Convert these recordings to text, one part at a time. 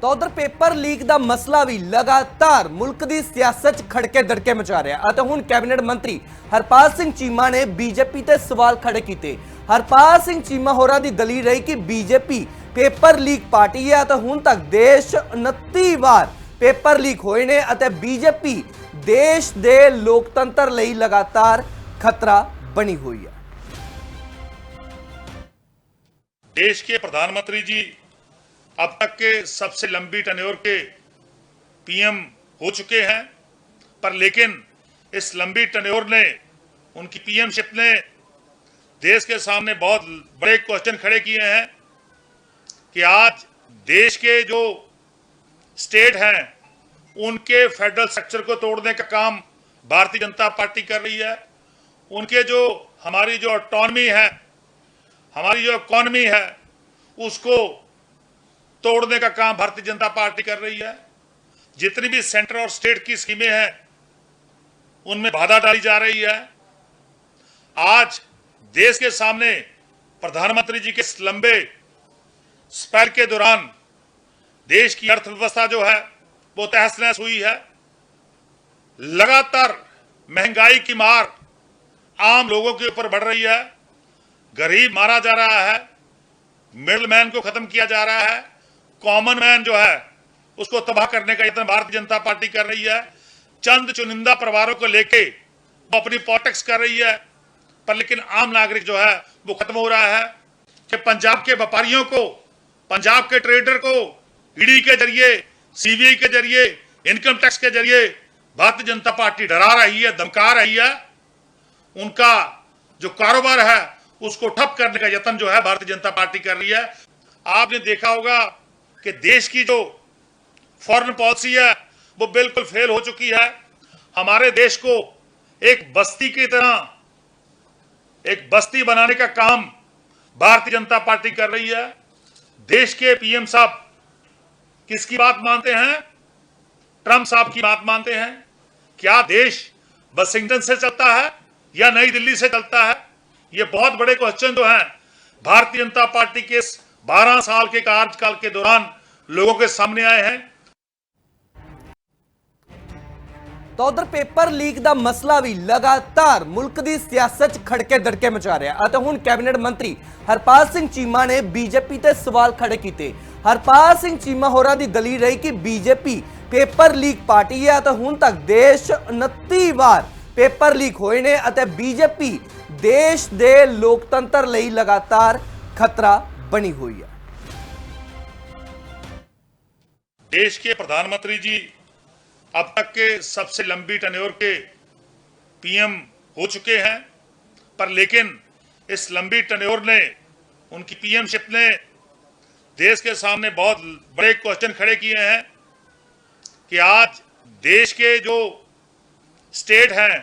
ਤਾਂ ਉਧਰ paper leak ਦਾ ਮਸਲਾ ਵੀ ਲਗਾਤਾਰ ਮੁਲਕ ਦੀ ਸਿਆਸਤ 'ਚ ਖੜਕੇ ਦੜਕੇ ਮਚਾ ਰਿਹਾ ਅਤੇ ਹੁਣ ਕੈਬਨਿਟ ਮੰਤਰੀ ਹਰਪਾਲ ਸਿੰਘ ਚੀਮਾ ਨੇ ਬੀਜੇਪੀ ਤੇ ਸਵਾਲ ਖੜੇ ਕੀਤੇ। ਹਰਪਾਲ ਸਿੰਘ ਚੀਮਾ ਹੋਰਾਂ ਦੀ ਦਲੀਲ ਰਹੀ ਕਿ ਬੀਜੇਪੀ पेपर लीक पार्टी है तो हुण तक देश 29 वार पेपर लीक होए ने अते बीजेपी देश दे लोकतंत्र लई लगातार खतरा बनी हुई है। देश के प्रधानमंत्री जी अब तक के सबसे लंबी टन्योर के पीएम हो चुके हैं, पर लेकिन इस लंबी टन्योर ने उनकी पीएमशिप ने देश के सामने बहुत बड़े क्वेश्चन खड़े किए हैं कि आज देश के जो स्टेट हैं उनके फेडरल स्ट्रक्चर को तोड़ने का काम भारतीय जनता पार्टी कर रही है। उनके जो हमारी जो ऑटोनॉमी है, हमारी जो इकॉनमी है, उसको तोड़ने का काम भारतीय जनता पार्टी कर रही है। जितनी भी सेंटर और स्टेट की स्कीमें हैं उनमें बाधा डाली जा रही है। आज देश के सामने प्रधानमंत्री जी के लंबे स्पैल के दौरान देश की अर्थव्यवस्था जो है वो तहस नहस हुई है। लगातार महंगाई की मार आम लोगों के ऊपर बढ़ रही है। गरीब मारा जा रहा है, मिडिल मैन को खत्म किया जा रहा है, कॉमन मैन जो है उसको तबाह करने का यत्न भारतीय जनता पार्टी कर रही है। चंद चुनिंदा परिवारों को लेके वो अपनी पॉलिटिक्स कर रही है, पर लेकिन आम नागरिक जो है वो खत्म हो रहा है। कि पंजाब के व्यापारियों को, पंजाब के ट्रेडर को ईडी के जरिए, सीबीआई के जरिए, इनकम टैक्स के जरिए भारतीय जनता पार्टी डरा रही है, धमका रही है। उनका जो कारोबार है उसको ठप करने का यत्न जो है भारतीय जनता पार्टी कर रही है। आपने देखा होगा कि देश की जो फॉरेन पॉलिसी है वो बिल्कुल फेल हो चुकी है। हमारे देश को एक बस्ती की तरह, एक बस्ती बनाने का काम भारतीय जनता पार्टी कर रही है। देश के पीएम साहब किसकी बात मानते हैं? ट्रंप साहब की बात मानते हैं। क्या देश वाशिंगटन से चलता है या नई दिल्ली से चलता है? ये बहुत बड़े क्वेश्चन जो हैं भारतीय जनता पार्टी के 12 साल के कार्यकाल के दौरान लोगों के सामने आए हैं। तो उधर पेपर लीक ਦਾ ਮਸਲਾ ਵੀ ਲਗਾਤਾਰ ਮੁਲਕ ਦੀ ਸਿਆਸਤ 'ਚ ਖੜਕੇ ਦੜਕੇ ਮਚਾ ਰਿਹਾ ਅਤੇ ਹੁਣ ਕੈਬਨਿਟ ਮੰਤਰੀ ਹਰਪਾਲ ਸਿੰਘ ਚੀਮਾ ਨੇ ਬੀਜੇਪੀ ਤੇ ਸਵਾਲ ਖੜੇ ਕੀਤੇ। ਹਰਪਾਲ ਸਿੰਘ ਚੀਮਾ ਹੋਰਾਂ ਦੀ ਦਲੀਲ ਰਹੀ ਕਿ ਬੀਜੇਪੀ पेपर लीक पार्टी है तो हुण तक देश 29 वार पेपर लीक होए ने अते बीजेपी देश दे लोकतंत्र लई लगातार खतरा बनी हुई है। देश के प्रधानमंत्री जी अब तक के सबसे लंबी टन्योर के पीएम हो चुके हैं, पर लेकिन इस लंबी टन्योर ने, उनकी पीएमशिप ने देश के सामने बहुत बड़े क्वेश्चन खड़े किए हैं कि आज देश के जो स्टेट हैं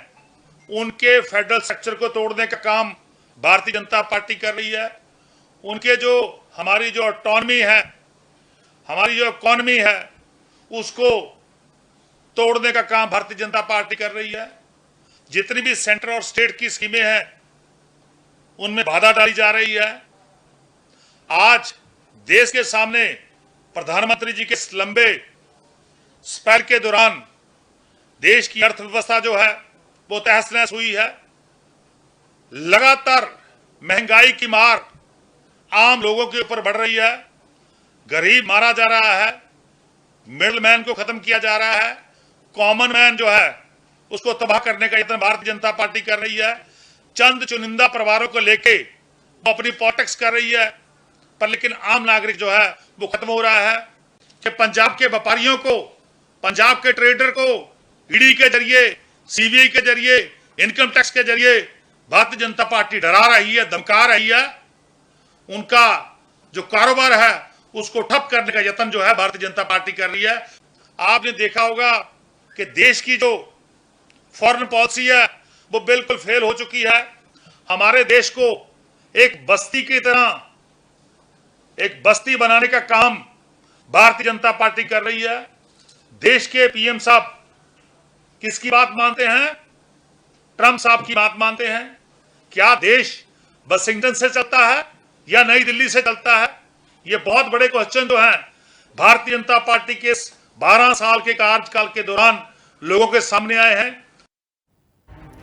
उनके फेडरल स्ट्रक्चर को तोड़ने का काम भारतीय जनता पार्टी कर रही है। उनके जो हमारी जो ऑटोनॉमी है, हमारी जो इकॉनमी है, उसको तोड़ने का काम भारतीय जनता पार्टी कर रही है। जितनी भी सेंटर और स्टेट की स्कीमें हैं उनमें बाधा डाली जा रही है। आज देश के सामने प्रधानमंत्री जी के लंबे स्पैल के दौरान देश की अर्थव्यवस्था जो है वो तहस नहस हुई है। लगातार महंगाई की मार आम लोगों के ऊपर बढ़ रही है। गरीब मारा जा रहा है, मिडिल मैन को खत्म किया जा रहा है, कॉमन मैन जो है उसको तबाह करने का यत्न भारतीय जनता पार्टी कर रही है। चंद चुनिंदा परिवारों को लेके वो अपनी पॉलिटिक्स कर रही है, पर लेकिन आम नागरिक जो है वो खत्म हो रहा है। कि पंजाब के व्यापारियों को, पंजाब के ट्रेडर को ईडी के जरिए, सीबीआई के जरिए, इनकम टैक्स के जरिए भारतीय जनता पार्टी डरा रही है, धमका रही है। उनका जो कारोबार है उसको ठप करने का यत्न जो है भारतीय जनता पार्टी कर रही है। आपने देखा होगा कि देश की जो फॉरेन पॉलिसी है वो बिल्कुल फेल हो चुकी है। हमारे देश को एक बस्ती की तरह, एक बस्ती बनाने का काम भारतीय जनता पार्टी कर रही है। देश के पीएम साहब किसकी बात मानते हैं? ट्रंप साहब की बात मानते हैं। क्या देश वाशिंगटन से चलता है या नई दिल्ली से चलता है? ये बहुत बड़े क्वेश्चन जो हैं भारतीय जनता पार्टी के 12 साल के कार्यकाल के दौरान लोगों के सामने आए हैं।